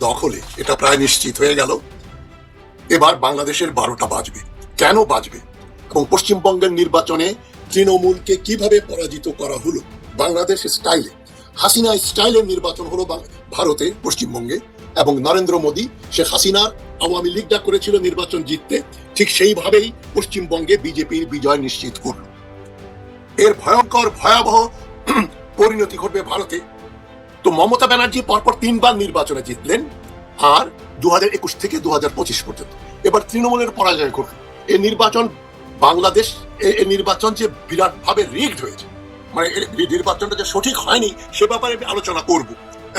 দখলে, এটা প্রায় নিশ্চিত হয়ে গেল। এবার বাংলাদেশের 12টা বাজবে। কেন বাজবে এবং পশ্চিমবঙ্গের নির্বাচনে তৃণমূলকে কিভাবে পরাজিত করা হলো বাংলাদেশ স্টাইলে, হাসিনা স্টাইলের নির্বাচন হলো ভারতে, পশ্চিমবঙ্গে, এবং নরেন্দ্র মোদী শেখ হাসিনার আওয়ামী লীগ যা করেছিল নির্বাচন জিততে, ঠিক সেইভাবেই পশ্চিমবঙ্গে বিজেপির বিজয় নিশ্চিত করল। এর ভয়ঙ্কর ভয়াবহ পরিণতি ঘটবে ভারতে। তো মমতা ব্যানার্জি পরপর 3বার নির্বাচনে জিতলেন, আর 2021 থেকে 2025 পর্যন্ত এবার তৃণমূলের পরাজয় করল। এই নির্বাচন বাংলাদেশ, এই নির্বাচন যে বিরাট ভাবে রিগড হয়েছে, মানে নির্বাচনটা যে সঠিক হয়নি সে ব্যাপারে আলোচনা করব।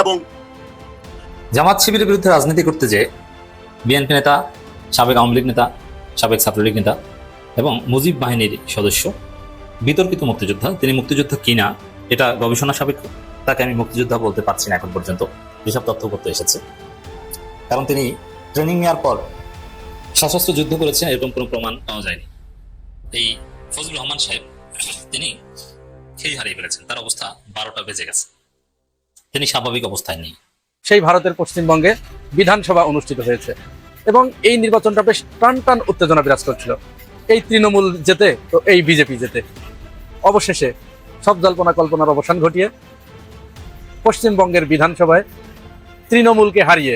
এবং জামাত শিবিরের বিরুদ্ধে রাজনীতি করতে যে বিএনপি নেতা, সাবেক আওয়ামী লীগ নেতা, সাবেক ছাত্রলীগ নেতা এবং মুজিব বাহিনীর সদস্য, বিতর্কিত মুক্তিযোদ্ধা, তিনি মুক্তিযোদ্ধা কিনা এটা গবেষণা সাপেক্ষ, তাকে আমি মুক্তিযোদ্ধা বলতে পারছি না এখন পর্যন্ত, যেসব তথ্য করতে এসেছে। কারণ তিনি ট্রেনিং নেওয়ার পর সশস্ত্র যুদ্ধ করেছেন এরকম কোনো প্রমাণ পাওয়া যায়নি। এই ফজলুর রহমান সাহেব তিনি খেই হারিয়ে ফেলেছেন, তার অবস্থা 12টা বেজে গেছে, তিনি স্বাভাবিক অবস্থায় নেই। সেই ভারতের পশ্চিমবঙ্গে বিধানসভা অনুষ্ঠিত হয়েছে এবং এই নির্বাচনটা বেশ টান টান উত্তেজনা বিরাজ করছিল। এই তৃণমূল যেতে তো এই বিজেপি যেতে, অবশেষে সব জল্পনা কল্পনার অবসান ঘটিয়ে পশ্চিমবঙ্গের বিধানসভায় তৃণমূলকে হারিয়ে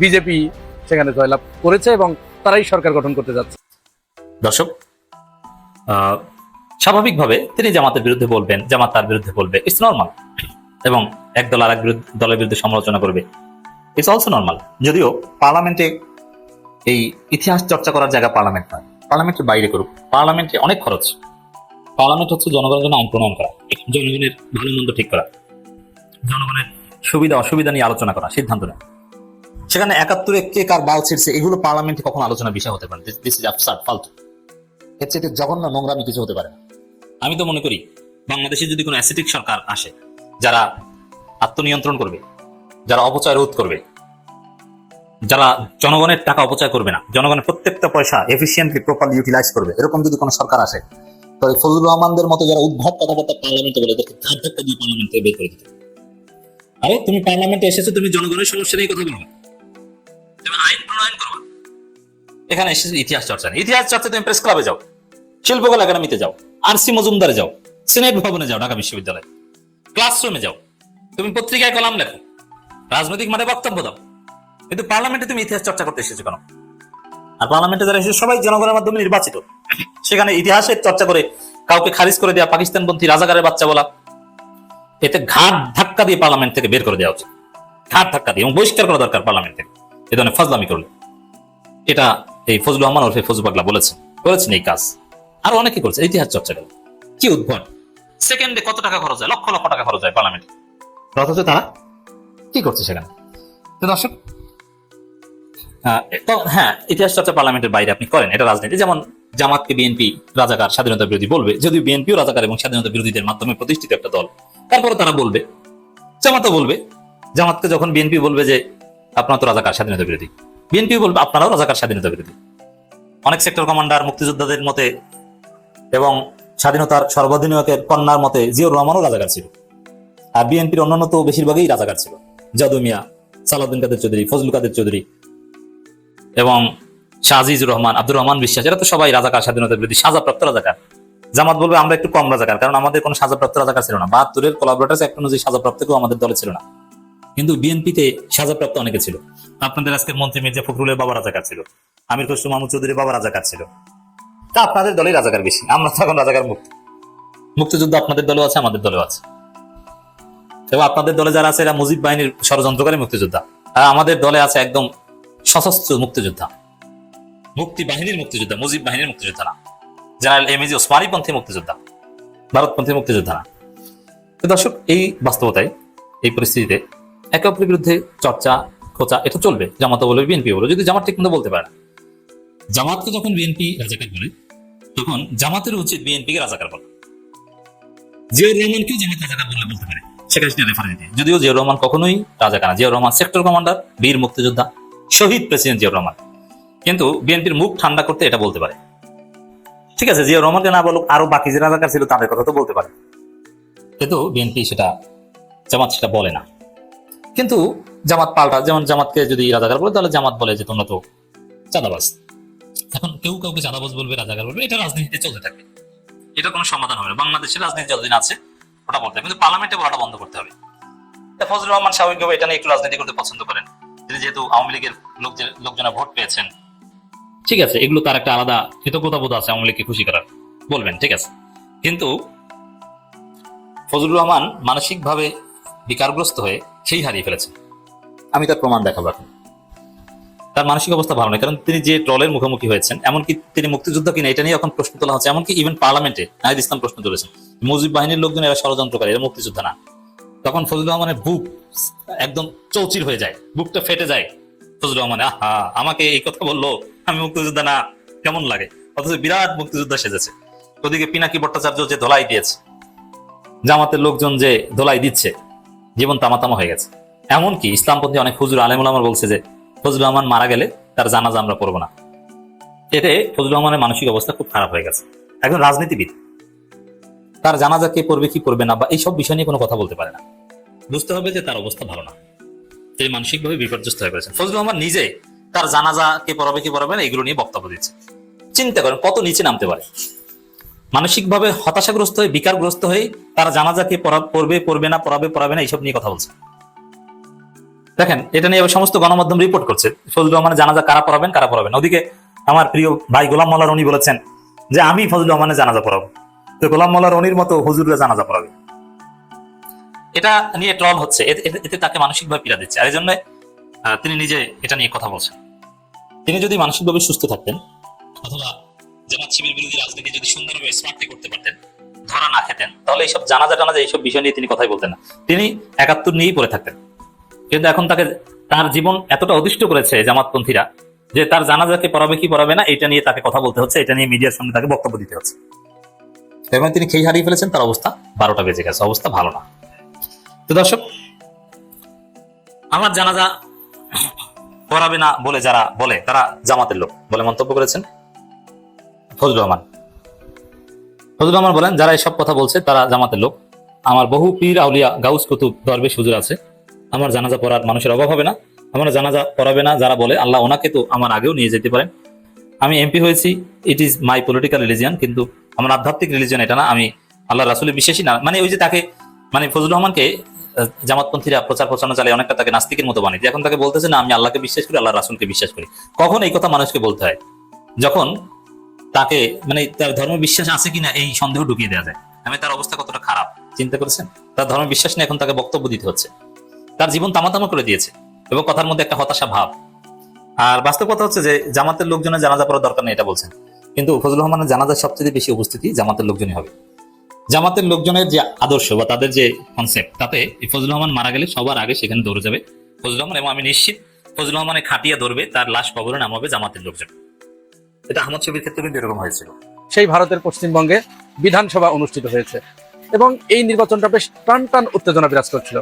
বিজেপি সেখানে জয়লাভ করেছে এবং তারাই সরকার গঠন করতে যাচ্ছে। দর্শক, স্বাভাবিকভাবে তিনি জামাতের বিরুদ্ধে বলবেন, জামাত তার বিরুদ্ধে বলবে, ইটস নর্মাল। এবং এক দল আর এক দলের বিরুদ্ধে সমালোচনা করবে, ইটস অলসো নর্মাল। যদিও পার্লামেন্টে এই ইতিহাস চর্চা করার জায়গা পার্লামেন্ট নয়, পার্লামেন্টের বাইরে করুক। পার্লামেন্টে অনেক খরচ। পার্লামেন্ট হচ্ছে জনগণের জন্য আইন প্রণয়ন করা, জনগণের ভালো মন্দ ঠিক করা, জনগণের সুবিধা অসুবিধা নিয়ে আলোচনা করা, সিদ্ধান্ত নেওয়া। সেখানে 71-এ কে কার বাল ছিড়ছে এগুলো পার্লামেন্টে কখনো আলোচনার বিষয় হতে পারে। দিস ইজ অ্যাবসার্ড, ফালতু। এর চেয়ে জঘন্য নোংরামি কিছু হতে পারে না। আমি তো মনে করি বাংলাদেশে যদি কোনো অ্যাসেটিক সরকার আসে, যারা আত্মনিয়ন্ত্রণ করবে, যারা অপচয় রোধ করবে, যারা জনগণের টাকা অপচয় করবে না, জনগণের প্রত্যেকটা পয়সা এফিসিয়েন্টলি প্রপারলি ইউটিলাইজ করবে, এরকম যদি কোনো সরকার আসে, তো ফজলুর রহমানদের মতো যারা উদ্ভট কথাবার্তা পার্লামেন্টে বলে, এদেরকে ধার ধাক্কা দিয়ে পার্লামেন্ট থেকে বের করে দিতে। আরে তুমি পার্লামেন্টে এসেছো, তুমি জনগণের সমস্যা নিয়ে কথা বলবে, তুমি আইন প্রণয়ন করবে। এখানে এসেছো ইতিহাস চর্চা নেই। ইতিহাস চর্চা তুমি প্রেস ক্লাবে যাও, শিল্পকলা একাডেমিতে যাও, আরসি মজুমদারে যাও, সিনেট ভবনে যাও, ঢাকা বিশ্ববিদ্যালয়ে ক্লাসরুমে যাও, তুমি পত্রিকায় কলাম লেখো, রাজনৈতিক মাঠে বক্তব্য দাও, কিন্তু পার্লামেন্টে তুমি ইতিহাস চর্চা করতে এসেছো কেন? আর পার্লামেন্টে যারা এসেছে সবাই জনগণের মাধ্যমে নির্বাচিত, সেখানে ইতিহাসের চর্চা করে কাউকে খারিজ করে দেওয়া, পাকিস্তানপন্থী রাজাকারের বাচ্চা বলা, এতে ঘাট ধাক্কা দিয়ে পার্লামেন্ট থেকে বের করে দেওয়া উচিত, ঘাট ধাক্কা দিয়ে, এবং বহিষ্কার করা দরকার পার্লামেন্ট থেকে এ ধরনের ফাজলামি করলে। এটা এই ফজলুর রহমান ওরফে ফজলু পাগলা করেছেন এই কাজ, আর অনেকে করছে। ইতিহাস চর্চা করে কি উদ্ভট, সেকেন্ডে কত টাকা খরচ হয়, লক্ষ লক্ষ টাকা খরচ হয় পার্লামেন্টে, অথচ তারা কি করছে সেখানে। তো দর্শক, তো হ্যাঁ, ইতিহাস চর্চা পার্লামেন্টের বাইরে আপনি করেন, এটা রাজনীতি। যেমন জামাতকে বিএনপি রাজাকার, স্বাধীনতা বিরোধী বলবে, যদিও বিএনপিও রাজাকার এবং স্বাধীনতা বিরোধীদের মাধ্যমে প্রতিষ্ঠিত একটা দল, তারপরে তারা বলবে, জামাতও বলবে, জামাতকে যখন বিএনপি বলবে যে আপনারা তো রাজাকার স্বাধীনতা বিরোধী, বিএনপি বলবে আপনারাও রাজাকার স্বাধীনতা বিরোধী। অনেক সেক্টর কমান্ডার, মুক্তিযোদ্ধাদের মতে এবং স্বাধীনতার সর্বাধিনায়কের কন্যার মতে জিয়াউর রহমানও রাজাকার ছিল, আর বিএনপির অন্যান্য তো বেশিরভাগই রাজাকার ছিল। যাদু মিয়া, সালাউদ্দিন কাদের চৌধুরী, ফজলুল কাদের চৌধুরী এবং শাহজিজুর রহমান, আব্দুর রহমান বিশ্বাস, এরা তো সবাই রাজাকার, স্বাধীনতা বিরোধী, সাজাপ্রাপ্ত রাজাকার। জামাত বলবে আমরা একটু কম রাজাকার, কারণ আমাদের কোনো সাজাপ্রাপ্ত রাজাকার ছিল না। 72-এর কোলাবরেটরস অ্যাক্ট অনুযায়ী সাজাপ্রাপ্ত কেউ আমাদের দলে ছিল না, কিন্তু বিএনপিতে সাজাপ্রাপ্ত অনেকে ছিল। আপনাদের আজকের মন্ত্রী মির্জা ফখরুলের বাবা রাজাকার ছিল, আমির খসরু মাহমুদ চৌধুরীর বাবা রাজাকার ছিল। তা আপনাদের দলেই রাজাকার বেশি, আমরা তো এখন রাজাকার মুক্ত। মুক্তিযুদ্ধ আপনাদের দলেও আছে, আমাদের দলেও আছে, এবং আপনাদের দলে যারা আছে এরা মুজিব বাহিনীর ষড়যন্ত্রকারী মুক্তিযোদ্ধা, আর আমাদের দলে আছে একদম সশস্ত্র মুক্তিযোদ্ধা, মুক্তি বাহিনীর মুক্তিযোদ্ধা, মুজিব বাহিনীর মুক্তিযোদ্ধা না, জেনারেল এমএজি ওসমানীপন্থী মুক্তিযোদ্ধা, ভারতপন্থী মুক্তিযোদ্ধা না। তো দর্শক, এই বাস্তবতায়, এই পরিস্থিতিতে একে অপরের বিরুদ্ধে চর্চা খোঁচা এটা চলবে। জামাত বলবে, বিএনপি বলবে, যদি জামাত ঠিক মতো বলতে পারে না। জামাতকে যখন বিএনপি রাজাকার বলে, তখন জামাতের উচিত বিএনপিকে রাজাকার বলা। জিয়াউর রহমানকেও জামাত রাজাকার বলতে পারে, সেখানে রেফারেন্স দিয়ে, যদিও জিয়াউর রহমান কখনোই রাজাকার না। জিয়াউর রহমান সেক্টর কমান্ডার, বীর মুক্তিযোদ্ধা, শহীদ প্রেসিডেন্ট জিয়াউর রহমান, কিন্তু বিএনপির মুখ ঠান্ডা করতে এটা বলতে পারে। ঠিক আছে, জিয়াউর রহমানকে না বলুক, আরো বাকি যে রাজাকার ছিল তাদের কথা তো বলতে পারে, কিন্তু বিএনপি সেটা, জামাত সেটা বলে না। কিন্তু জামাত পাল্টা, যেমন জামাতকে যদি রাজাকার বলে তাহলে জামাত বলে যে তোমরা তো চাঁদাবাজ। এখন কেউ কাউকে চাঁদাবাজ বলবে, রাজাকার বলবে, এটা রাজনীতিতে চলতে থাকবে, এটা কোনো সমাধান হবে না। বাংলাদেশের রাজনীতি যতদিন আছে ওটা বলতে হবে, কিন্তু পার্লামেন্টে বলাটা বন্ধ করতে হবে। ফজলুর রহমান স্বাভাবিকভাবে এটা নিয়ে একটু রাজনীতি করতে পছন্দ করেন, তিনি যেহেতু আওয়ামী লীগের লোকজনের ভোট পেয়েছেন, ঠিক আছে, এগুলো তার একটা আলাদা কৃতজ্ঞতা বোধ আছে আওয়ামী লীগকে খুশি করার, বলবেন, ঠিক আছে। কিন্তু ফজলুর রহমান মানসিকভাবে বিকারগ্রস্ত হয়ে সেই হারিয়ে ফেলেছেন। আমি তার প্রমাণ দেখাবো এখন। তার মানসিক অবস্থা ভালো নয়, কারণ তিনি যে ট্রলের মুখোমুখি হয়েছেন, এমনকি তিনি মুক্তিযুদ্ধ কিনা এটা নিয়ে এখন প্রশ্ন তোলা হচ্ছে, এমনকি ইভেন পার্লামেন্টে নাহিদ ইসলাম প্রশ্ন তুলেছেন, মুজিব বাহিনীর লোকজন এরা ষড়যন্ত্রকারী, এরা মুক্তিযোদ্ধা না। তখন ফজলুর রহমানের বুক একদম চৌচির হয়ে যায়, বুকটা ফেটে যায়। ফজলুর রহমান আহা, আমাকে এই কথা বললো, আমি মুক্তিযোদ্ধা না, কেমন লাগে, অথচ বিরাট মুক্তিযোদ্ধা সেজেছে। ওদিকে পিনাকি ভট্টাচার্য যে ধোলাই দিয়েছে, জামাতের লোকজন যে ধোলাই দিচ্ছে, জীবন তামাতামা হয়ে গেছে। এমনকি ইসলামপন্থী অনেক হুজুর আলেম ওলামা বলছে যে ফজলুর রহমান মারা গেলে তার জানাজা আমরা পড়বো না। এতে ফজলুর রহমানের মানসিক অবস্থা খুব খারাপ হয়ে গেছে। একজন রাজনীতিবিদ তার জানাজা কে পড়বে কি পড়বে না বা এইসব বিষয় নিয়ে কোনো কথা বলতে পারে না। বুঝতে হবে যে তার অবস্থা ভালো না, তিনি মানসিকভাবে বিপর্যস্ত হয়ে পড়েছেন। ফজলুর রহমান নিজে তার জানাজা কে পড়াবে কি পড়াবে না এগুলো নিয়ে বক্তব্য দিচ্ছে। চিন্তা করেন কত নিচে নামতে পারে। মানসিকভাবে হতাশাগ্রস্ত হয়ে, বিকারগ্রস্ত হয়ে তার জানাজা কে পড়বে পড়বে না, পড়াবে না, এইসব নিয়ে কথা বলছে। দেখেন, এটা নিয়ে সমস্ত গণমাধ্যম রিপোর্ট করছে ফজলুর রহমানের জানাজা কারা পড়াবেন। ওদিকে আমার প্রিয় ভাই গোলাম মোল্লা রনি বলেছেন যে আমি ফজলুর রহমানের জানাজা পড়াবো, তো গোলাম মোল্লা রনির মতো হুজুররা জানাজা পড়াবে। এটা নিয়ে ট্রল হচ্ছে, এতে তাকে মানসিকভাবে পীড়া দিচ্ছে। আর এই জন্য তিনি নিজে এটা নিয়ে কথা বলছেন। তিনি যদি মানসিকভাবে সুস্থ থাকতেন, অথবা জামাত শিবির বিরোধী রাজনীতি যদি সুন্দরভাবে স্মার্টলি করতে পারতেন, ধরা না খেতেন, তাহলে এইসব জানাজা এইসব বিষয় নিয়ে তিনি কথাই বলতেন না, তিনি 71 নিয়েই পড়ে থাকতেন। কিন্তু এখন তার জীবন এতটা অতিষ্ঠ করেছে জামাতপন্থীরা যে তার জানাজাকে পড়াবে কি পড়াবে না এটা নিয়ে তাকে কথা বলতে হচ্ছে, এটা নিয়ে মিডিয়ার সামনে তাকে বক্তব্য দিতে হচ্ছে। এবং তিনি খেই হারিয়ে ফেলেছেন, তার অবস্থা 12টা বেজে গেছে, অবস্থা ভালো না। তো দর্শক, আমার জানাজা পড়াবে না বলে যারা বলে তারা জামাতের লোক বলে মন্তব্য করেছেন ফজলুর রহমান বলেন, যারা এসব কথা বলছে তারা জামাতের লোক। আমার বহু পীর আউলিয়া গাউস কুতুব দরবেশ হুজুর আছে, আমার জানাজা পড়ার মানুষের অভাব হবে না, আমার জানাজা পড়াবে না যারা বলে, আল্লাহ ওনাকে তো আমার আগেও নিয়ে যেতে পারেন। আমি এমপি হয়েছি, it is my political religion, কিন্তু আমার আধ্যাত্মিক রিলিজিয়ান এটা না, আমি আল্লাহ রাসূলের বিশ্বাসী না। মানে ওই যে তাকে, মানে ফজলুর রহমানকে জামাতপন্থীরা প্রচারণা চালিয়ে অনেকটা তাকে নাস্তিকের মতো বানিয়ে, এখন তাকে বলতেছে না আমি আল্লাহকে বিশ্বাস করি, আল্লাহ রাসূলকে বিশ্বাস করি। কখন এই কথা মানুষকে বলতে হয়? যখন তাকে, মানে তার ধর্ম বিশ্বাস আছে কিনা এই সন্দেহ ঢুকিয়ে দেওয়া যায়। আমি তার অবস্থা কতটা খারাপ চিন্তা করেছেন? তার ধর্ম বিশ্বাস নিয়ে এখন তাকে বক্তব্য দিতে হচ্ছে। তার জীবন তামাতামা করে দিয়েছে এবং কথার মধ্যে একটা হতাশা ভাব। আর বাস্তব কথা হচ্ছে যে জামাতের লোকজনের জানাজা পড়ার দরকার নেই এটা বলছেন, কিন্তু ফজলুর রহমানের জানাজার সবচেয়ে বেশি উপস্থিতি জামাতের লোকজনই হবে। জামাতের লোকজনের যে আদর্শ বা তাদের যে কনসেপ্ট, তাতে ফজলুর রহমান মারা গেলে সবার আগে সেখানে দৌড়ে যাবে ফজলুর রহমান, এবং আমি নিশ্চিত ফজলুর রহমানের খাটিয়া ধরবে, তার লাশ কবরে নামাবে জামাতের লোকজন। এটা আহমদ শফির ক্ষেত্রে কিন্তু এরকম হয়েছিল। সেই ভারতের পশ্চিমবঙ্গে বিধানসভা অনুষ্ঠিত হয়েছে এবং এই নির্বাচনটা বেশ টান উত্তেজনা বিরাজ করছিল।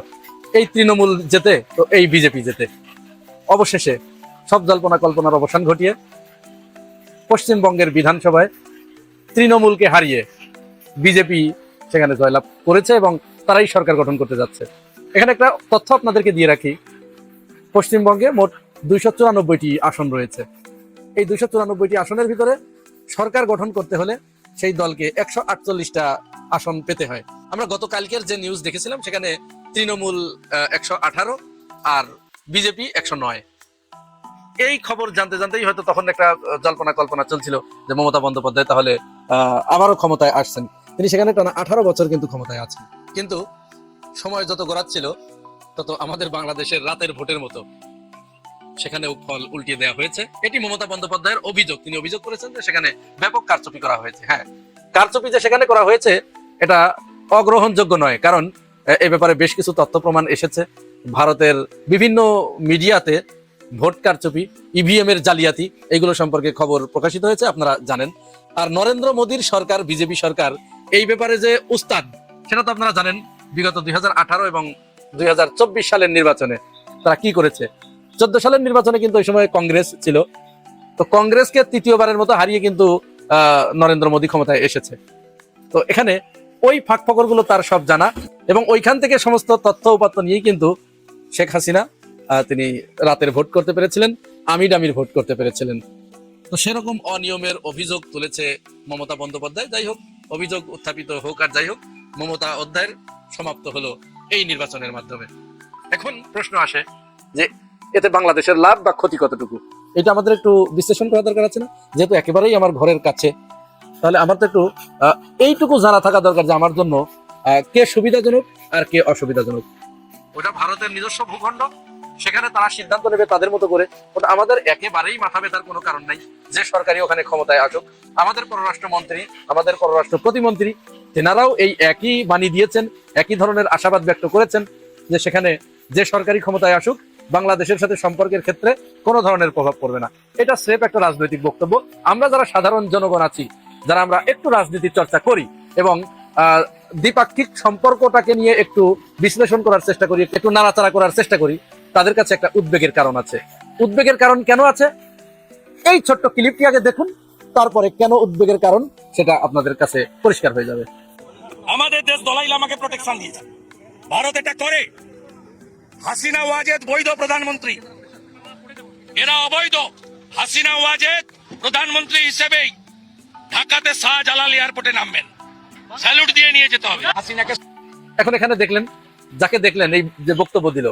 এই তৃণমূল যেতে তো এই বিজেপি যেতে, অবশেষে সব জল্পনা কল্পনার অবসান ঘটিয়ে পশ্চিমবঙ্গের বিধানসভায় তৃণমূলকে হারিয়ে বিজেপি সেখানে জয়লাভ করেছে এবং তারাই সরকার গঠন করতে যাচ্ছে। এখানে একটা তথ্য আপনাদেরকে দিয়ে রাখি, পশ্চিমবঙ্গে মোট 294টি আসন রয়েছে। এই 294টি আসনের ভিতরে সরকার গঠন করতে হলে সেই দলকে 148টা আসন পেতে হয়। আমরা গতকালকের যে নিউজ দেখেছিলাম সেখানে তৃণমূল 118 আর বিজেপি 109। এই খবর জানতে জানতেই হয়তো তখন একটা জল্পনা কল্পনা চলছিল যে মমতা বন্দ্যোপাধ্যায় তাহলে আবারও ক্ষমতায় আসছেন। তিনি সেখানে টানা 18 বছর কিন্তু ক্ষমতায় আছেন। কিন্তু সময় যত গড়াচ্ছিল তত আমাদের বাংলাদেশের রাতের ভোটের মতো সেখানেও ফল উল্টিয়ে দেওয়া হয়েছে। এটি মমতা বন্দ্যোপাধ্যায়ের অভিযোগ। তিনি অভিযোগ করেছেন যে সেখানে ব্যাপক কারচুপি করা হয়েছে। হ্যাঁ, কারচুপি যে সেখানে করা হয়েছে এটা অগ্রহণযোগ্য নয়, কারণ এ ব্যাপারে বেশ কিছু তথ্য প্রমাণ এসেছে। ভারতের বিভিন্ন মিডিয়াতে ভোট কারচুপি, ইভিএম এর জালিয়াতি এগুলো সম্পর্কে খবর প্রকাশিত হয়েছে, আপনারা জানেন। আর নরেন্দ্র মোদীর সরকার, বিজেপি সরকার এই ব্যাপারে যে উস্তাদ সেটা তো আপনারা জানেন। বিগত 2018 এবং 2024 সালের নির্বাচনে তারা কি করেছে। 14 সালের নির্বাচনে কিন্তু ওই সময় কংগ্রেস ছিল, তো কংগ্রেসকে তৃতীয়বারের মতো হারিয়ে কিন্তু নরেন্দ্র মোদী ক্ষমতায় এসেছে। তো এখানে ওই ফাঁক ফকরগুলো তার সব জানা এবং ওইখান থেকে সমস্ত তথ্য উপাত্ত নিয়েই কিন্তু শেখ হাসিনা তিনি রাতের ভোট করতে পেরেছিলেন, আমির ভোট করতে পেরেছিলেন। তো সেরকম অনিয়মের অভিযোগ তুলেছে মমতা বন্দ্যোপাধ্যায়। যাই হোক, অভিযোগ উত্থাপিত হোক আর যাই হোক, মমতা অধ্যায়ের সমাপ্ত হলো এই নির্বাচনের মাধ্যমে। এখন প্রশ্ন আসে যে এতে বাংলাদেশের লাভ বা ক্ষতি কতটুকু, এটা আমাদের একটু বিশ্লেষণ করা দরকার আছে না? যেহেতু একেবারেই আমার ঘরের কাছে, তাহলে আমার তো একটু এইটুকু জানা থাকা দরকার যে আমার জন্য কে সুবিধাজনক আর কে অসুবিধাজনক। ওটা ভারতের নিজস্ব ভূখণ্ড, সেখানে তারা সিদ্ধান্ত নেবে তাদের মতো করে। ওটা আমাদের একেবারেই মাথা ব্যথার কোনো কারণ নাই যে সরকারি ওখানে ক্ষমতায় আসুক। আমাদের পররাষ্ট্রমন্ত্রী, আমাদের পররাষ্ট্র প্রতিমন্ত্রী, তেনারাও এই একই বাণী দিয়েছেন, একই ধরনের আশাবাদ ব্যক্ত করেছেন যে সেখানে যে সরকারি ক্ষমতায় আসুক বাংলাদেশের সাথে সম্পর্কের ক্ষেত্রে কোনো ধরনের প্রভাব পড়বে না। এটা স্রেফ একটা রাজনৈতিক বক্তব্য। আমরা যারা সাধারণ জনগণ আছি, যারা আমরা একটু রাজনীতির চর্চা করি এবং দ্বিপাক্ষিক সম্পর্কটাকে নিয়ে একটু বিশ্লেষণ করার চেষ্টা করি, একটু নাড়াচাড়া করার চেষ্টা করি, তাদের কাছে একটা উদ্বেগের কারণ আছে। উদ্বেগের কারণ কেন আছে এই ছোট্ট ক্লিপটি আগে দেখুন, তারপরে কেন উদ্বেগের কারণ সেটা আপনাদের কাছে পরিষ্কার হয়ে যাবে। আমাদের দেশ দলাই লামাকে প্রোটেকশন দিয়েছে, ভারত এটা করে। হাসিনা ওয়াজেদ বৈধ প্রধানমন্ত্রী, এরা অবৈধ। হাসিনা ওয়াজেদ প্রধানমন্ত্রী হিসেবেই ঢাকাতে শাহজালাল এয়ারপোর্টে নামবেন, স্যালুট দিয়ে নিয়ে যেতে হবে হাসিনাকে। এখন এখানে দেখলেন, যাকে দেখলেন এই যে বক্তব্য দিল,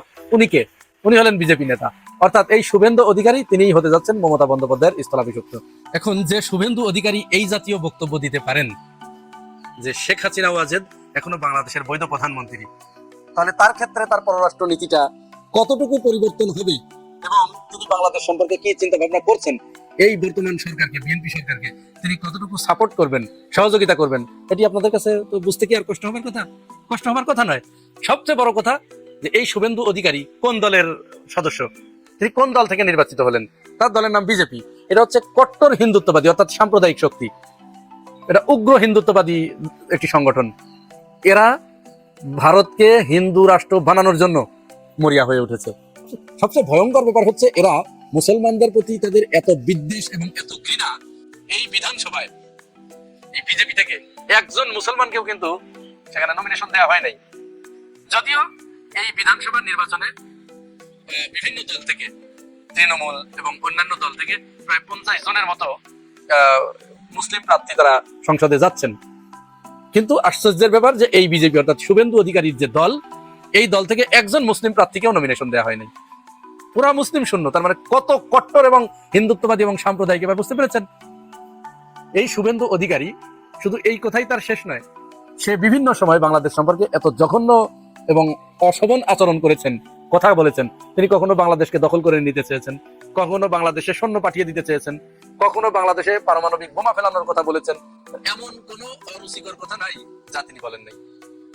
উনি হলেন বিজেপি নেতা, অর্থাৎ এই শুভেন্দু অধিকারী তিনিই হতে যাচ্ছেন মমতা বন্দ্যোপাধ্যায়ের স্থলাভিষিক্ত। এখন যে শুভেন্দু অধিকারী এই জাতীয় বক্তব্য দিতে পারেন যে শেখ হাসিনা ওয়াজেদ এখনো বাংলাদেশের বৈধ প্রধানমন্ত্রী, তাহলে তার ক্ষেত্রে তার পররাষ্ট্র নীতিটা কতটুকু পরিবর্তন হবে এবং তিনি বাংলাদেশ সম্পর্কে কি চিন্তা ভাবনা করছেন, এই বর্তমান সরকারকে, বিএনপি সরকারকে তিনি কতটুকু সাপোর্ট করবেন, সহযোগিতা করবেন, এটি আপনাদের কাছে তো বুঝতে কি আর কষ্ট হবার কথা? কষ্ট হবার কথা নয়। সবচেয়ে বড় কথা যে এই শুভেন্দু অধিকারী কোন দলের সদস্য, তিনি কোন দল থেকে নির্বাচিত হলেন? তার দলের নাম বিজেপি। এটা হচ্ছে কট্টর হিন্দুত্ববাদী, অর্থাৎ সাম্প্রদায়িক শক্তি। এটা উগ্র হিন্দুত্ববাদী একটি সংগঠন। এরা ভারতকে হিন্দু রাষ্ট্র বানানোর জন্য মরিয়া হয়ে উঠেছে। সবচেয়ে ভয়ঙ্কর ব্যাপার হচ্ছে এরা মুসলমানদের প্রতি তাদের এত বিদ্বেষ এবং এত ঘৃণা। এই বিধানসভায় এই বিজেপি থেকে একজন মুসলমানকেও কিন্তু সেখানে নমিনেশন দেওয়া হয় নাই, যদিও এই বিধানসভা নির্বাচনে বিভিন্ন দল থেকে, তৃণমূল এবং অন্যান্য দল থেকে প্রায় 50 জনের মতো মুসলিম প্রার্থী তারা সংসদে যাচ্ছেন। কিন্তু আশ্চর্যের ব্যাপার যে এই বিজেপি অর্থাৎ শুভেন্দু অধিকারীর যে দল, এই দল থেকে একজন মুসলিম প্রার্থীকেও নমিনেশন দেওয়া হয়নি। পুরা মুসলিম শূন্য। তার মানে কত কট্টর এবং হিন্দুত্ববাদী এবং সাম্প্রদায়িক, এবার বুঝতে পেরেছেন? এই শুভেন্দু অধিকারী শুধু এই কথাই তার শেষ নয়, সে বিভিন্ন সময় বাংলাদেশ সম্পর্কে এত জঘন্য এবং অশোভন আচরণ করেছেন, কথা বলেছেন। তিনি কখনো বাংলাদেশকে দখল করে নিতে চেয়েছেন, কখনো বাংলাদেশে সৈন্য পাঠিয়ে দিতে চেয়েছেন, কখনো বাংলাদেশে পারমাণবিক বোমা ফেলানোর কথা বলেছেন। এমন কোনো অরুচিকর কথা নাই যা তিনি বলেন নাই।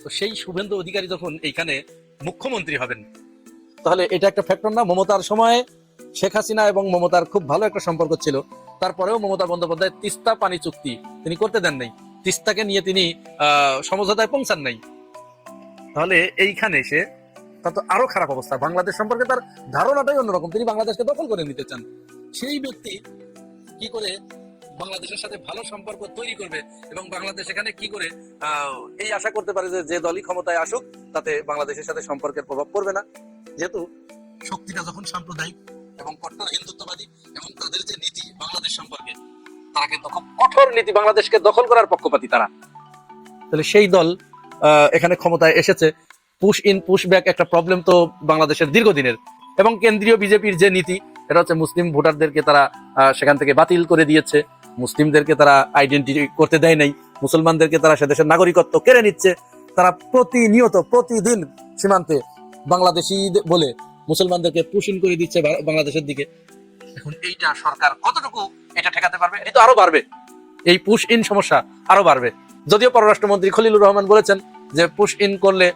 তো সেই শুভেন্দু অধিকারী যখন এইখানে মুখ্যমন্ত্রী হবেন, তাহলে এটা একটা ফ্যাক্টর না? মমতার সময়ে শেখ হাসিনা এবং মমতার খুব ভালো একটা সম্পর্ক ছিল, তারপরেও মমতা বন্দ্যোপাধ্যায় তিস্তা পানি চুক্তি তিনি করতে দেন নাই, তিস্তাকে নিয়ে তিনি সমঝোতায় পৌঁছান নাই। তাহলে এইখানে এসে তার তো আরো খারাপ অবস্থা। বাংলাদেশ সম্পর্কে তার ধারণাটাই অন্যরকম, তিনি বাংলাদেশকে দখল করে নিতে চান। সেই ব্যক্তি কি করে বাংলাদেশের সাথে ভালো সম্পর্ক তৈরি করবে এবং বাংলাদেশ এখানে কি করে এই আশা করতে পারে যে যে দলই ক্ষমতায় আসুক তাতে বাংলাদেশের সাথে সম্পর্কের প্রভাব পড়বে না? যেহেতু শক্তিটা যখন সাম্প্রদায়িক এবং কট্টর হিন্দুত্ববাদী এবং তাদের যে নীতি বাংলাদেশ সম্পর্কে, তারা কিন্তু খুব কঠোর নীতি, বাংলাদেশকে দখল করার পক্ষপাতী তারা। তাহলে সেই দল এখানে ক্ষমতায় এসেছে। পুশ ইন পুশ ব্যাক একটা প্রবলেম তো বাংলাদেশের দীর্ঘদিনের। এবং কেন্দ্রীয় বিজেপির যে নীতি, এটা হচ্ছে মুসলিম ভোটারদেরকে তারা সেখান থেকে বাতিল করে দিয়েছে, মুসলিমদেরকে তারা আইডেন্টিটি করতে দেয় নাই, মুসলমানদেরকে তারা সে দেশের নাগরিকত্ব কেড়ে নিচ্ছে। তারা প্রতিনিয়ত প্রতিদিন সীমান্তে বাংলাদেশি বলে মুসলমানদেরকে পুশ ইন করে দিচ্ছে বাংলাদেশের দিকে। এখন এইটা সরকার কতটুকু এটা ঠেকাতে পারবে? এটা তো আরো বাড়বে, এই পুশ ইন সমস্যা আরো বাড়বে। যদিও পররাষ্ট্রমন্ত্রী খলিলুর রহমান বলেছেন যে পুশ ইন করলে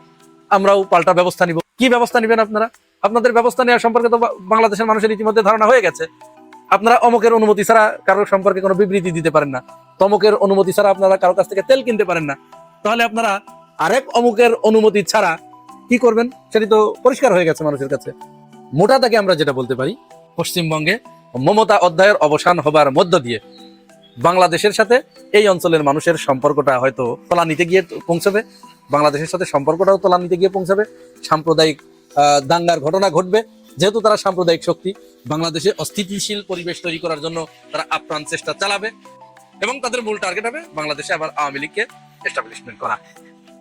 আমরাও পাল্টা ব্যবস্থা নিব। কি ব্যবস্থা নিবেন আপনারা? আপনাদের ব্যবস্থা নেওয়া সম্পর্কে তো বাংলাদেশের মানুষের ইতিমধ্যে ধারণা হয়ে গেছে। আপনারা অমুকের অনুমতি ছাড়া কারোর সম্পর্কে কোনো বিবৃতি দিতে পারেন না, তমুকের অনুমতি ছাড়া আপনারা কারোর কাছ থেকে তেল কিনতে পারেন না। তাহলে আপনারা আরেক অমুকের অনুমতি ছাড়া কি করবেন সেটি তো পরিষ্কার হয়ে গেছে মানুষের কাছে। মোটা দাগে আমরা যেটা বলতে পারি, পশ্চিমবঙ্গে মমতা অধ্যায়ের অবসান হবার মধ্য দিয়ে বাংলাদেশের সাথে এই অঞ্চলের মানুষের সম্পর্কটা হয়তো তলানিতে গিয়ে পৌঁছাবে, বাংলাদেশের সাথে সম্পর্কটাও তলানিতে গিয়ে পৌঁছাবে। সাম্প্রদায়িক দাঙ্গার ঘটনা ঘটবে। যেহেতু তারা সাম্প্রদায়িক শক্তি, বাংলাদেশে অস্থিতিশীল পরিবেশ তৈরি করার জন্য তারা আপ্রাণ চেষ্টা চালাবে এবং তাদের মূল টার্গেট হবে বাংলাদেশে আবার আওয়ামী লীগকে এস্টাবলিশমেন্ট করা।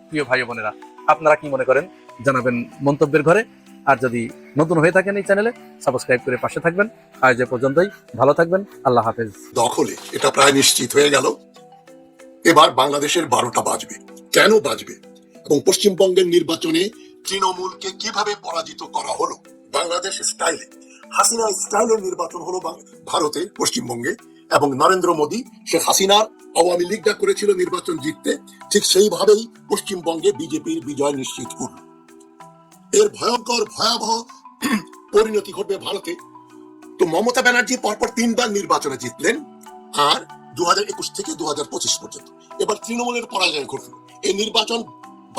প্রিয় ভাই বোনেরা, আপনারা কি মনে করেন জানাবেন মন্তব্যের ঘরে। আর যদি নতুন হয়ে থাকেন এই চ্যানেলে, সাবস্ক্রাইব করে পাশে থাকবেন। আজ এ পর্যন্তই, ভালো থাকবেন, আল্লাহ হাফেজ। দখলে এটা প্রায় নিশ্চিত হয়ে গেল। এবার বাংলাদেশের 12টা বাজবে। কেন বাজবে এবং পশ্চিমবঙ্গের নির্বাচনে তৃণমূলকে কিভাবে পরাজিত করা হলো বাংলাদেশ স্টাইলে, হাসিনা স্টাইলের নির্বাচন হলো ভারতে, পশ্চিমবঙ্গে, এবং নরেন্দ্র মোদী শেখ হাসিনার আওয়ামী লীগটা করেছিল নির্বাচন জিততে, ঠিক সেইভাবেই পশ্চিমবঙ্গে বিজেপির বিজয় নিশ্চিত করল। এর ভয়ঙ্কর ভয়াবহ পরিণতি ঘটবে ভারতে। তো মমতা ব্যানার্জি পরপর 3বার নির্বাচনে জিতলেন, আর 2021 থেকে 2025 পর্যন্ত এবার তৃণমূলের পরাজয় ঘটল। এই নির্বাচন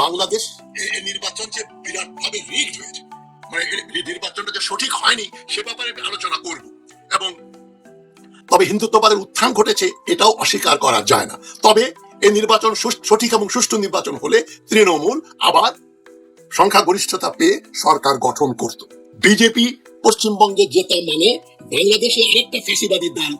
বাংলাদেশ, এই নির্বাচন যে বিরাট ভাবে রিগড হয়েছে, মানে এই নির্বাচনটা যে সঠিক হয়নি সে ব্যাপারে আলোচনা করব। এবং তবে হিন্দুত্ববাদের উত্থান ঘটেছে এটাও অস্বীকার করা যায় না। তবে এই নির্বাচন সঠিক এবং সুষ্ঠু নির্বাচন হলে তৃণমূল আবার সংখ্যাগরিষ্ঠতা পেয়ে সরকার গঠন করত। বিজেপি পশ্চিমবঙ্গে জেতা মানে বাংলাদেশে আরেকটা ফ্যাসিবাদী দল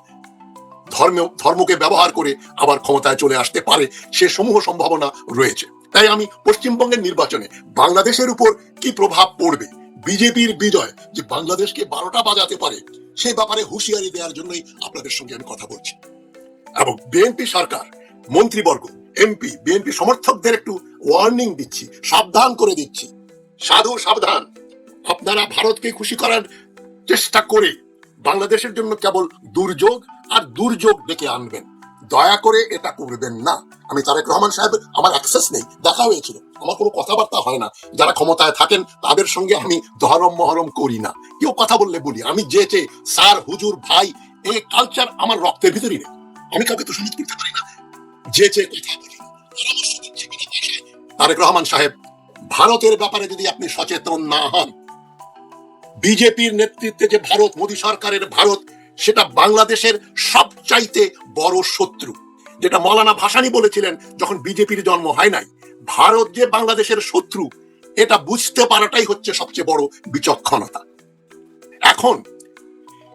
ধর্মকে ব্যবহার করে আবার ক্ষমতায় চলে আসতে পারে, সে সমূহ সম্ভাবনা রয়েছে। তাই আমি পশ্চিমবঙ্গের নির্বাচনে বাংলাদেশের উপর কি প্রভাব পড়বে, বিজেপির বিজয় যে বাংলাদেশকে 12টা বাজাতে পারে, সেই ব্যাপারে হুঁশিয়ারি দেওয়ার জন্যই আপনাদের সঙ্গে আমি কথা বলছি। এবং বিএনপি সরকার, মন্ত্রীবর্গ, এমপি, বিএনপি সমর্থকদের একটু ওয়ার্নিং দিচ্ছি, সাবধান করে দিচ্ছি, সাধু সাবধান। আপনারা ভারতকে খুশি করার চেষ্টা করে বাংলাদেশের জন্য কেবল দুর্যোগ আর দুর্যোগ ডেকে আনবেন। দয়া করে এটা করবেন না। আমি তারেক রহমান সাহেব, আমার অ্যাক্সেস নেই, দেখা হয়েছিল, আমার কোনো কথাবার্তা হয় না। যারা ক্ষমতায় থাকেন তাদের সঙ্গে আমি ধরম মহরম করি না, কেউ কথা বললে বলি। আমি যেচে স্যার, হুজুর, ভাই, এই কালচার আমার রক্তের ভিতরই নেই। আমি কাউকে তো সমাজ করতে পারি না, যেচে কথা বলি। তারেক রহমান সাহেব, ভারতের ব্যাপারে যদি আপনি সচেতন না হন, বিজেপির নেতৃত্বে যে ভারত, মোদী সরকারের ভারত, সেটা বাংলাদেশের সবচাইতে বড় শত্রু। যেটা মৌলানা ভাসানী বলেছিলেন যখন বিজেপির জন্ম হয় নাই, ভারত যে বাংলাদেশের শত্রু, এটা বুঝতে পারাটাই হচ্ছে সবচেয়ে বড় বিচক্ষণতা। এখন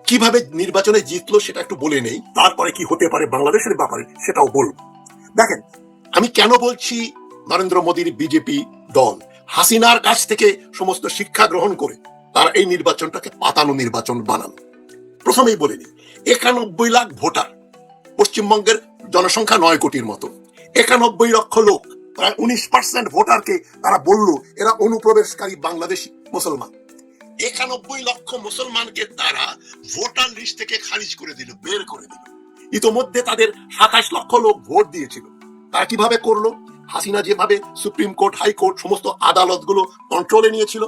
কিভাবে নির্বাচনে জিতলো সেটা একটু বলে নেই, তারপরে কি হতে পারে বাংলাদেশের ব্যাপারে সেটাও বলবো। দেখেন, আমি কেন বলছি নরেন্দ্র মোদীর বিজেপি দল হাসিনার কাছ থেকে সমস্ত শিক্ষা গ্রহণ করে তারা এই নির্বাচনটাকে পাতানো নির্বাচন বানানো। প্রথমেই বলে নি, 91 লাখ ভোটার, পশ্চিমবঙ্গের জনসংখ্যা 9 কোটির মতো, 91 লক্ষ লোক, প্রায় 19% ভোটারকে তারা বলল এরা অনুপ্রবেশকারী বাংলাদেশি মুসলমান। 91 লক্ষ মুসলমানকে তারা ভোটার লিস্ট থেকে খারিজ করে দিল, বের করে দিল। ইতোমধ্যে তাদের 27 লক্ষ লোক ভোট দিয়েছিল। তারা কিভাবে করলো? হাসিনা যেভাবে সুপ্রিম কোর্ট, হাইকোর্ট, সমস্ত আদালতগুলো কন্ট্রোলে নিয়েছিল,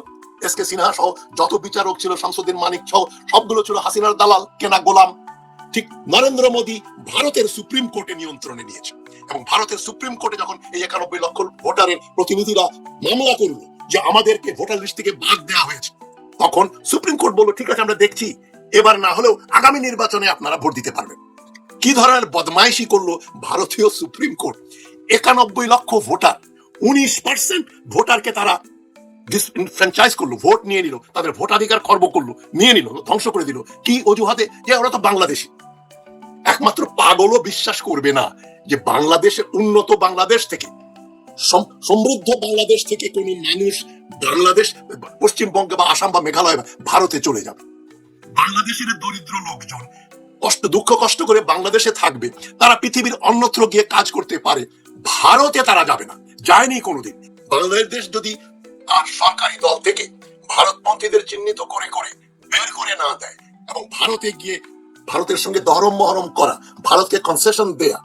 এসকে সিনহা সহ যত বিচারক ছিল, শামসুদ্দিন মানিক সহ সবগুলো ছিল হাসিনার দালাল, কেনা গোলাম। ঠিক নরেন্দ্র মোদী ভারতের সুপ্রিম কোর্টে নিয়ন্ত্রণে নিয়েছে। এবং ভারতের সুপ্রিম কোর্টে যখন এই 91 লক্ষ ভোটারের প্রতিনিধিরা মামলা করলো যে আমাদেরকে ভোটার লিস্ট থেকে বাদ দেওয়া হয়েছে, তখন সুপ্রিম কোর্ট বললো ঠিক আছে, আমরা দেখছি, এবার না হলেও আগামী নির্বাচনে আপনারা ভোট দিতে পারবেন। কি ধরনের বদমাইশি করলো ভারতীয় সুপ্রিম কোর্ট! 91 লক্ষ ভোটার, 19% ভোটারকে তারা ডিসফ্র্যাঞ্চাইজ করলো, ভোট নিয়ে নিল, তাদের ভোটাধিকার খর্ব করলো, নিয়ে নিল, ধ্বংস করে দিল। কি অজুহাতে? যে ওরা তো বাংলাদেশি। একমাত্র পাগলও বিশ্বাস করবে না যে বাংলাদেশে, উন্নত বাংলাদেশ থেকে, সমৃদ্ধ বাংলাদেশ থেকে কোন মানুষ বাংলাদেশ, পশ্চিমবঙ্গে বা আসাম বা মেঘালয় বা ভারতে চলে যাবে। বাংলাদেশের দরিদ্র লোকজন দুঃখ কষ্ট করে বাংলাদেশে থাকবে, তারা পৃথিবীর অন্যত্র গিয়ে কাজ করতে পারে, ভারতে তারা যাবে না, যায়নি কোনোদিন। বাংলাদেশ যদি আর সরকারি দল থেকে ভারতপন্থীদের চিহ্নিত করে করে বের করে না দেয় এবং ভারতে গিয়ে ভারতের সঙ্গে দহরম মহরম করা, ভারতকে কনসেশন দেয়া,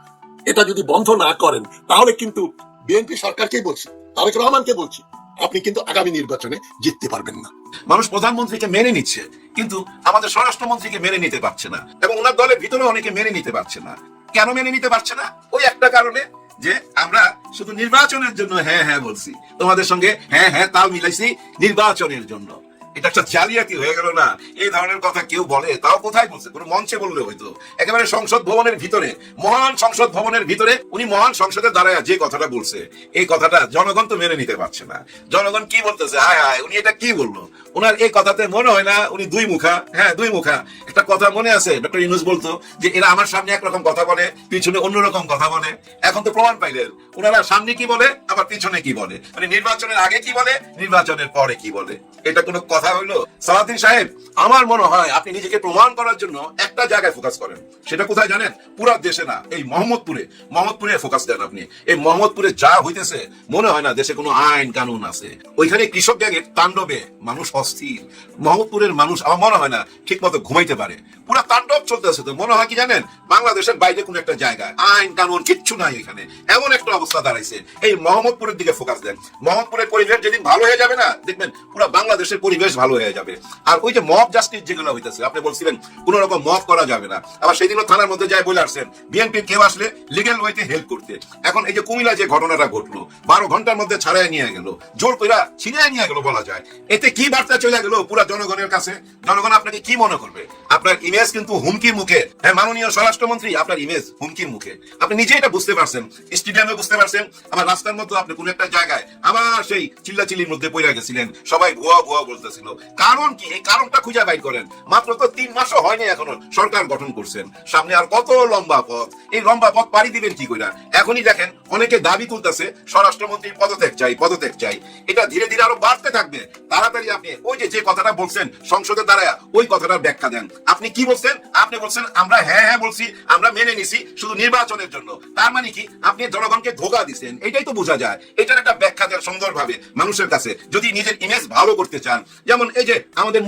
এটা যদি বন্ধ না করেন, তাহলে কিন্তু বিএনপি সরকারকেই বলছি, তারেক রহমানকে বলছি, আপনি কিন্তু আগামী নির্বাচনে জিততে পারবেন না। মানুষ প্রধানমন্ত্রীকে মেনে নিচ্ছে, কিন্তু আমাদের স্বরাষ্ট্রমন্ত্রীকে মেনে নিতে পারছে না, এবং ওনার দলের ভিতরে অনেকে মেনে নিতে পারছে না। কেন মেনে নিতে পারছে না? ওই একটা কারণে যে আমরা শুধু নির্বাচনের জন্য হ্যাঁ হ্যাঁ বলছি, তোমাদের সঙ্গে হ্যাঁ হ্যাঁ তাল মিলাইছি নির্বাচনের জন্য, এটা একটা জালিয়াতি হয়ে গেল না? এই ধরনের কথা কেউ বলে, তাও কোথায় বলছে? কোনো মঞ্চে বললে হয়তো। একেবারে সংসদ ভবনের ভিতরে, মহান সংসদ ভবনের ভিতরে উনি মহান সংসদের দ্বারা যে কথাটা বলছে, এই কথাটা জনগণ তো মেনে নিতে পারছে না। জনগণ কি বলতেছে, হায় হায় উনি এটা কি বললো? ওনার এই কথাতে মনে হয় না উনি দুই মুখা। হ্যাঁ, দুই মুখা। একটা কথা মনে আছে, ডক্টর ইউনূস বলতো যে এরা আমার সামনে একরকম কথা বলে, পিছনে অন্যরকম কথা বলে। এখন তো প্রমাণ পাইলেন, ওনারা সামনে কি বলে আবার পিছনে কি বলে, মানে নির্বাচনের আগে কি বলে, নির্বাচনের পরে কি বলে। এটা কোনো কথা হইলো? সালাউদ্দিন সাহেব, আমার মনে হয় আপনি নিজেকে প্রমাণ করার জন্য একটা জায়গায় ফোকাস করেন। সেটা কোথায় জানেন? পুরো দেশে না, এই মোহাম্মদপুরে ফোকাস দেন আপনি। এই মোহাম্মদপুরে যা হইতেছে মনে হয় না দেশে কোনো আইন কানুন আছে। ওইখানে কৃষক গ্যাংয়ের তাণ্ডবে মানুষ অস্থির। মোহাম্মদপুরের মানুষ আমার মনে হয় না ঠিক মতো ঘুমাইতে পারে। পুরো তাণ্ডব চলতেছে। তো মনে হয় কি জানেন, বাংলাদেশের বাইরে কোনো একটা জায়গায় আইন কানুন কিচ্ছু নাই এখানে, এমন একটা অবস্থা দাঁড়াইছে। এই মোহাম্মদপুরের দিকে ফোকাস দেন। মোহাম্মদপুরের পরিবেশ যেদিন ভালো হয়ে যাবে না, দেখবেন পুরো বাংলাদেশের পরিবেশ ভালো হয়ে যাবে। আর ওই যে মব জাস্টিস যেগুলো হইতেছে, আপনি বলছিলেন কোন রকম মব করা যাবে না, আবার সেদিনও থানার মধ্যে যায় বলে আসছেন বিএনপির কেউ আসলে লিগেল ওয়েতে হেল্প করতে। এখন এই যে কুমিল্লা যে ঘটনাটা ঘটলো, 12 ঘন্টার মধ্যে ছাড়াই নিয়ে গেল, জোর কইরা ছিনিয়ে নিয়ে গেল বলা যায়। এতে কি বার্তা চলে গেল পুরো জনগণের কাছে? জনগণ আপনাকে কি মনে করবে? আপনার ইমেজ কিন্তু হুমকির মুখে। হ্যাঁ, মাননীয় স্বরাষ্ট্রমন্ত্রী, আপনার ইমেজ হুমকির মুখে। আপনি নিজে এটা বুঝতে পারছেন, স্টেডিয়ামে বুঝতে পারছেন, আমার রাস্তার মধ্যে আপনি কোন একটা জায়গায় আবার সেই চিল্লাচিল্লির মধ্যে পড়ে গেছিলেন, সবাই ভুয়া ভুয়া বলতেছিল। কারণ কি? এই কারণটা খুঁজে বাইর করেন। মাত্র তো 3 মাসও হয়নি এখনো সরকার গঠন করছেন, সামনে আর কত লম্বা পথ। এই লম্বা পথ পাড়ি দিবেন কি কইরা? এখনই দেখেন অনেকে দাবি তুলতেছে স্বরাষ্ট্রমন্ত্রীর পদত্যাগ চাই, পদত্যাগ চাই। এটা ধীরে ধীরে আরো বাড়তে থাকবে। তাড়াতাড়ি আপনি ওই যে কথাটা বলছেন সংসদে দাঁড়ায়, ওই কথাটার ব্যাখ্যা দেন। আপনি কি বলছেন? আপনি বলছেন আমরা হ্যাঁ হ্যাঁ বলছি, আমরা মেনে নিছি শুধু নির্বাচনের জন্য। তার মানে কি? আপনি জনগণকে ধোঁকা দিচ্ছেন, এটাই তো বোঝা যায়। এটার একটা ব্যাখ্যা দেন সুন্দরভাবে মানুষের কাছে, যদি নিজের ইমেজ ভালো করতে চান। যেমন এই যে আমাদের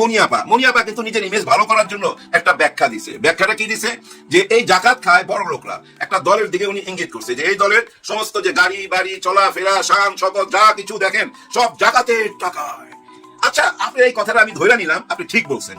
মনিয়াপা কিন্তু নিজের ইমেজ ভালো করার জন্য একটা ব্যাখ্যা দিছে। ব্যাখ্যাটা কি দিছে? যে এই জাকাত খায় বড় লোকরা। একটা দলের দিকে উনি ইঙ্গিত করছে যে এই দলের সমস্ত যে গাড়ি বাড়ি চলাফেরা শান শপথ যা কিছু দেখেন সব জাকাতের টাকায়। আচ্ছা, আপনি এই কথাটা আমি ধরে নিলাম, আপনি ঠিক বলছেন।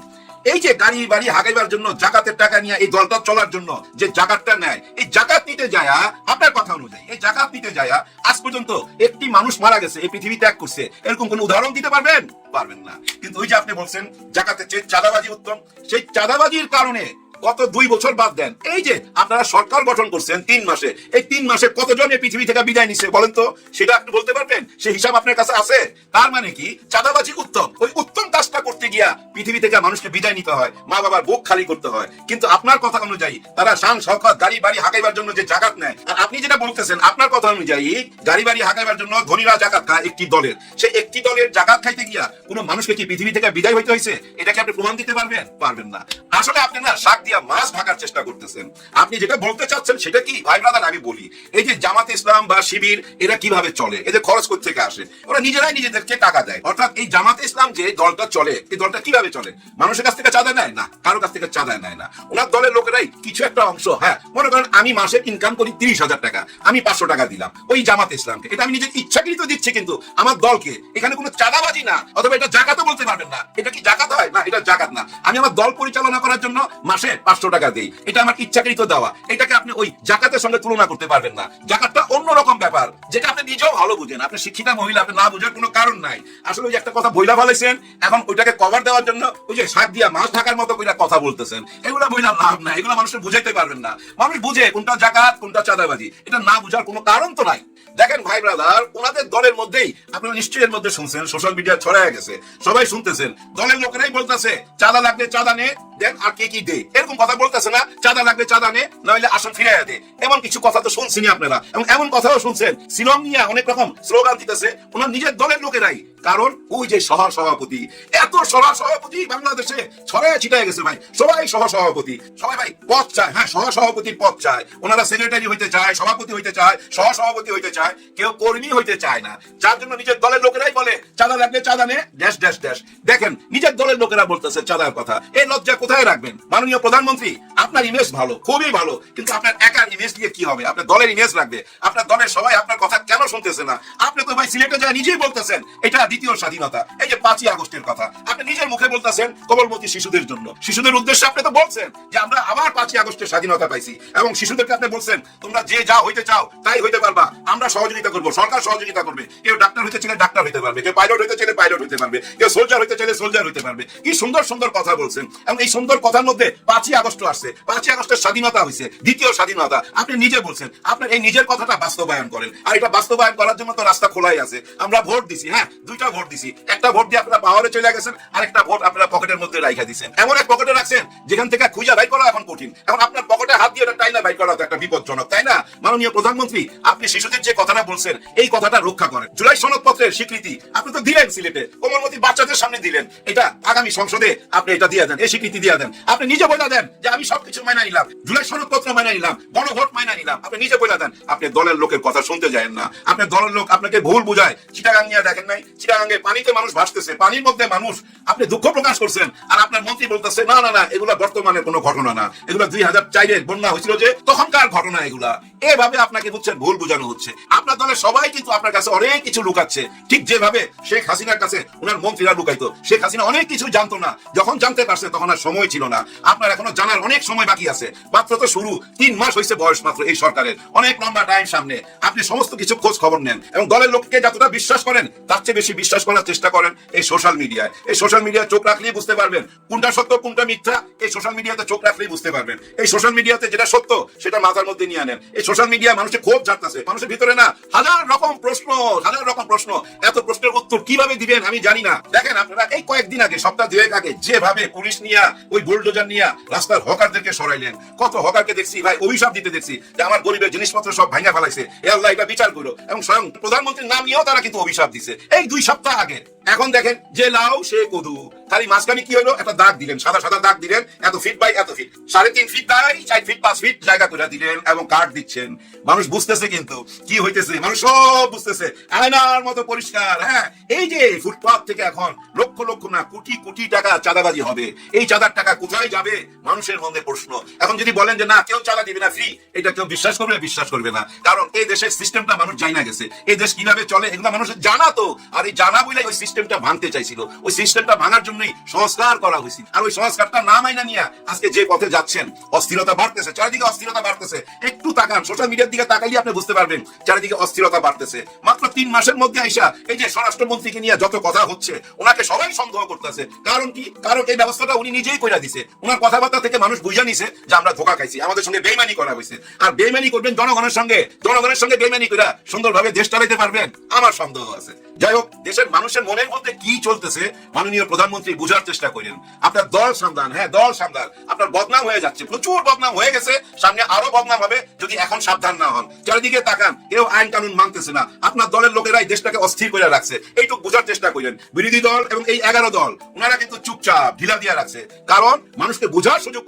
এই যে গাড়ি বাড়ি হাগাইবার জন্য জাকাতের টাকা নিয়ে এই দলটা চলার জন্য যে জাকাতটা নেয়, এই জাকাত নিতে যায়া আপনার কথা অনুযায়ী এই জাকাত নিতে যায়া আজ পর্যন্ত একটি মানুষ মারা গেছে, এই পৃথিবী ত্যাগ করছে, এরকম কোন উদাহরণ দিতে পারবেন? পারবেন না। কিন্তু ওই যে আপনি বলছেন জাকাতের চেয়ে চাঁদাবাজি উত্তম, সেই চাঁদাবাজির কারণে গত 2 বছর বাদ দেন, এই যে আপনারা সরকার গঠন করছেন 3 মাসে, এই 3 মাসে কতজন এই পৃথিবী থেকে বিদায় নিছে বলেন তো? সেটা একটু বলতে পারবেন? সেই হিসাব আপনার কাছে আছে? তার মানে কি চাঁদাবাজি উত্তম? ওই উত্তম কাজটা করতে গিয়া পৃথিবী থেকে মানুষকে বিদায় নিতে হয়, মা বাবার বুক খালি করতে হয়। কিন্তু আপনার কথা অনুযায়ী তারা শান শওকত গাড়ি বাড়ি হাঁকাইবার জন্য যে জাকাত নেয়, আর আপনি যেটা বলতেছেন আপনার কথা অনুযায়ী গাড়ি বাড়ি হাঁকাইবার জন্য ধনীরা জাকাত খায় একটি দলের, সেই একটি দলের জাকাত খাইতে গিয়া কোন মানুষকে কি পৃথিবী থেকে বিদায় হইতে হয়েছে? এটাকে আপনি প্রমাণ দিতে পারবেন? পারবেন না। আসলে আপনি না শাক দিয়া মাছ ঢাকার চেষ্টা করতেছেন। আপনি যেটা বলতে চাচ্ছেন সেটা কি ভাই ব্রাদার আমি বলি, এই যে জামাত ইসলাম বা শিবির এরা কিভাবে চলে, এদের খরচ কোথা থেকে আসে? ওরা নিজেরাই নিজেদেরকে টাকা দেয়। অর্থাৎ এই জামাত ইসলাম যে দলটা চলে, এই দলটা কিভাবে চলে? মানুষের কাছ থেকে চাঁদা নেয় না, কারো কাছ থেকে চাঁদা নেয় না। ওনার দলের লোকেরাই কিছু একটা অংশ, হ্যাঁ মনে করেন আমি মাসে ইনকাম করি 30,000 টাকা, আমি 500 টাকা দিলাম ওই জামাত ইসলামকে, এটা আমি নিজের ইচ্ছাকৃত দিচ্ছি, কিন্তু আমার দলকে। এখানে কোনো চাঁদাবাজি না, অথবা এটা জাকাতও বলতে পারবেন না। এটা কি জাকাত হয়? না, এটা জাকাত না। আমি আমার দল পরিচালনা করার জন্য মাসে 500 টাকা দিই, এটা আমার ইচ্ছাকৃত দেওয়া। এটাকে আপনি ওই জাকাতের সঙ্গে তুলনা করতে পারবেন না। জাকাতটা অন্যরকম ব্যাপার, যেটা আপনি নিজেও ভালো বুঝেন। আপনি শিক্ষিতা মহিলা, আপনি না বুঝার কোনো কারণ নাই। আসলে ওই যে একটা কথা বইলা ফেলেছেন, এখন ওইটাকে কভার দেওয়ার জন্য ওই যে শাক দিয়া মাছ ঢাকার মতো কইরা কথা বলতেছেন। এগুলা বইলা লাভ নাই, এগুলো মানুষের বুঝাইতে পারবেন না। মানুষ বুঝে কোনটা জাকাত কোনটা চাঁদাবাজি, এটা না বুঝার কোনো কারণ তো নাই। দেখেন ভাই ব্রাদার, ওনাদের দলের মধ্যেই আপনারা নিশ্চয়ই এর মধ্যে শুনছেন, সোশ্যাল মিডিয়া ছড়ায় গেছে, সবাই শুনতেছেন। দলের লোকেরাই বলতেছে চাঁদা লাগলে চাঁদা নে, দেন আর কে কি দে, এরকম কথা বলতেছে না? চাঁদা লাগলে চাঁদা নে, নইলে আসন ফিরাইয়া দে। এমন কিছু কথা তো শুনছেনই আপনারা, এবং এমন কথাও শুনছেন শিলং নিয়ে অনেক রকম স্লোগান দিতেছে ওনার নিজের দলের লোকেরাই। কারণ ওই যে সভাপতি, এত সভাপতি বাংলাদেশে ছড়ায় ছিটায় গেছে ভাই, সবাই সভাপতি, সবাই ভাই পদ চায়। হ্যাঁ, সভাপতির পদ চায়, ওনারা সেক্রেটারি হইতে চায়, সভাপতি হইতে চায়, সহসভাপতি হইতে চায়, কেউ কর্মী হইতে চায় না। যার জন্য নিজের দলের লোকেরাই বলে চাঁদা লাগলে চাঁদা নে, ড্যাশ ড্যাশ ড্যাশ। দেখেন নিজের দলের লোকেরা বলতেছে চাঁদার কথা, এই লজ্জা কোথায় রাখবেন? মাননীয় প্রধানমন্ত্রী আপনার ইমেজ ভালো, খুবই ভালো, কিন্তু আপনার একার ইমেজ দিয়ে কি হবে? আপনার দলের ইমেজ রাখবে, আপনার দলের সবাই আপনার কথা কেন শুনতেছে না? আপনি তো ভাই সিলেটে যা নিজেই বলতেছেন এটা দ্বিতীয় স্বাধীনতা, এই যে 5ই আগস্টের কথা আপনি নিজের মুখে বলতেছেন কোমলমতি শিশুদের জন্য, শিশুদের উদ্দেশ্যে আপনি তো বলছেন যে আমরা আবার 5ই আগস্টের স্বাধীনতা পাইছি, এবং শিশুদেরকে আপনি বলছেন তোমরা যে যা হইতে চাও তাই হইতে পারবা, আমরা সহযোগিতা করবো, সরকার সহযোগিতা করবে, কেউ ডাক্তার হইতে চাইলে ডাক্তার হইতে পারবে, কেউ পাইলট হইতে চাইলে পাইলট হইতে পারবে, কেউ সোলজার হইতে চাইলে সোলজার হইতে পারবে। কি সুন্দর সুন্দর কথা বলছেন, এবং এই সুন্দর কথার মধ্যে 5ই আগস্ট আসছে, 5ই আগস্টের স্বাধীনতা হয়েছে, দ্বিতীয় স্বাধীনতা আপনি নিজে বলছেন। আপনার এই নিজের কথাটা বাস্তবায়ন করেন, আর এটা বাস্তবায়ন করার জন্য তো রাস্তা খোলাই আছে। আমরা ভোট দিছি, হ্যাঁ 2টা ভোট দিছি, একটা ভোট দিয়ে আপনারা পাওয়ারে চলে গেছেন, আর একটা ভোট আপনারা পকেটের মধ্যে রাখা দিচ্ছেন, এমন এক পকেটে রাখছেন যেখান থেকে খুঁজে বাইর করা এখন কঠিন। এখন আপনার পকেটে হাত দিয়ে টাইনা বাইর করা তো একটা বিপজ্জনক, তাই না? মাননীয় প্রধানমন্ত্রী, আপনি শিশুদের যে কথাটা বলছেন এই কথাটা রক্ষা করেন। জুলাই সনদপত্রের স্বীকৃতি আপনি তো দিলেন সিলেটে, কোমলমতি বাচ্চাদের সামনে দিলেন, এটা আগামী সংসদে আপনি এটা দিয়ে দেন, এই স্বীকৃতি দিয়ে দেন। আপনি নিজে বলে দেন যে আমি সবকিছু মাইনা নিলাম, জুলাই সনদপত্র মাইনা নিলাম, গণভোট মাইনা নিলাম, আপনি নিজে বলে দেন। আপনি দলের লোকের কথা শুনতে যায় না, আপনার দলের লোক আপনাকে ভুল বুঝায়। চিটাগাং নিয়ে দেখেন নাই, চিটাগাঙ্গে পানিতে মানুষ ভাসতেছে, পানির মধ্যে মানুষ, আপনি দুঃখ প্রকাশ করছেন, আর আপনার মন্ত্রী বলতেছে না না না এগুলা বর্তমানে কোনো ঘটনা না, এগুলা 2004-এ বন্যা হয়েছিল যে তখনকার ঘটনা এগুলা। এভাবে আপনাকে বুঝছেন ভুল বোঝানো হচ্ছে। আপনার দলের সবাই কিন্তু আপনার কাছে অনেক কিছু লুকাচ্ছে, ঠিক যেভাবে শেখ হাসিনার কাছে ওনার মন্ত্রীরা লুকাইতো। শেখ হাসিনা অনেক কিছু জানতো না, যখন জানতে পারছে তখন আর সময় ছিল না। আপনার এখনো জানার অনেক সময় বাকি আছে, মাত্র তো শুরু, 3 মাস হয়েছে বয়স মাত্র এই সরকারের, অনেক লম্বা টাইম সামনে। আপনি সমস্ত কিছু খোঁজ খবর নেন, এবং দলের লোককে যতটা বিশ্বাস করেন তার চেয়ে বেশি বিশ্বাস করার চেষ্টা করেন এই সোশ্যাল মিডিয়ায়। এই সোশ্যাল মিডিয়ায় চোখ রাখলেই বুঝতে পারবেন কোনটা সত্য কোনটা মিথ্যা। এই সোশ্যাল মিডিয়াতে চোখ রাখলেই বুঝতে পারবেন। এই সোশ্যাল মিডিয়াতে যেটা সত্য সেটা মাথার মধ্যে নিয়ে আনেন। এই সোশ্যাল মিডিয়া মানুষের ক্ষোভ ঝাড়তেছে, মানুষের ভিতরে না হাজার রকম প্রশ্ন, হাজার রকম প্রশ্ন। এত প্রশ্নের উত্তর কিভাবে দিবেন আমি জানি না। দেখেন আপনারা এই কয়েকদিন আগে, সপ্তাহ 2 আগে যেভাবে পুলিশ নিয়ে ওই বুলডোজার নিয়ে রাস্তার হকারদেরকে সরাইলেন, কত হকারকে দেখছি ভাই অভিশাপ দিতে দেখছি যে আমার গরিবের জিনিসপত্র সব ভাঙা ফেলাইছে, এ আল্লাহ এটা বিচার করো। এবং স্বয়ং প্রধানমন্ত্রীর নাম নিয়েও তারা কিন্তু অভিশাপ দিছে এই 2 সপ্তাহ আগে। এখন দেখেন যে লাউ সে কদু, খালি মাঝখানে কি হলো একটা দাগ দিলেন, সাদা সাদা দাগ দিলেন, এত ফিট বাই এত ফিট, 3.5 ফিট বাই 4 ফিট 5 ফিট জায়গা করে দিলেন এবং কাট দিচ্ছেন। মানুষ বুঝতেছে কিন্তু কি হইতেছে, মানুষ সব বুঝতেছে, আয়নার মতো পরিষ্কার। হ্যাঁ, এই যে ফুটপাথ থেকে এখন লক্ষ লক্ষ না কোটি কোটি টাকা চাঁদাবাজি হবে, এই চাঁদার টাকা কোথায় যাবে মানুষের মধ্যে প্রশ্ন। এখন যদি বলেন যে না কেউ চাঁদা দিবে না ফ্রি, এটা কেউ বিশ্বাস করবে? বিশ্বাস করবে না, কারণ এই দেশের সিস্টেমটা মানুষ জানা গেছে, এই দেশ কিভাবে চলে এগুলো মানুষের জানা তো। আর এই জানা বলে ওই সিস্টেমটা ভাঙতে চাইছিল, ওই সিস্টেমটা ভাঙার জন্যই সংস্কার করা হয়েছিল। আর ওই সংস্কারটা না মাইনা নিয়ে আজকে যে পথে যাচ্ছেন, অস্থিরতা বাড়তেছে, চারিদিকে অস্থিরতা বাড়তেছে। একটু তাকান, সোশ্যাল মিডিয়ার দিকে তাকাইলে আপনি বুঝতে পারবেন চারিদিকে অস্থিরতা বাড়তেছে। মাত্র 3 মাসের মধ্যে আইসা এই যে স্বরাষ্ট্রমন্ত্রীকে নিয়ে যত কথা হচ্ছে, ওনাকে সবাই সন্দেহ করতেছে। কারণ কি? কারণ এই ব্যবস্থাটা উনি নিজেই কইরা দিছে। ওনার কথাবার্তা থেকে মানুষ বুঝা নিছে যে আমরা ধোঁকা খাইছি, আমাদের সঙ্গে বেইমানি করা হয়েছে। আর বেইমানি করবেন জনগণের সঙ্গে, জনগণের সঙ্গে বেইমানি কইরা সুন্দরভাবে দেশ চালাইতে পারবেন? আমার সন্দেহ আছে। যাই হোক, দেশের মানুষের মনের মধ্যে কি চলতেছে মাননীয় প্রধানমন্ত্রী বুঝার চেষ্টা করেন। আপনার দল সামলান, হ্যাঁ দল সামলান। আপনার বদনাম হয়ে যাচ্ছে, প্রচুর বদনাম হয়ে গেছে, সামনে আরো বদনাম হবে যদি এখন সাবধান না হন। চারিদিকে তাকান, কেউ আইন কানুন মানতেছে না, আপনার দলের লোকেরাই দেশটাকে অস্থির করে রাখছে। এইটুকু বুঝার চেষ্টা করেন। বিরোধী দল এবং এই 11 দল ওনারা কিন্তু চুপচাপ ঢিলা দিয়ে রাখছে, কারণ মানুষকে বোঝার সুযোগ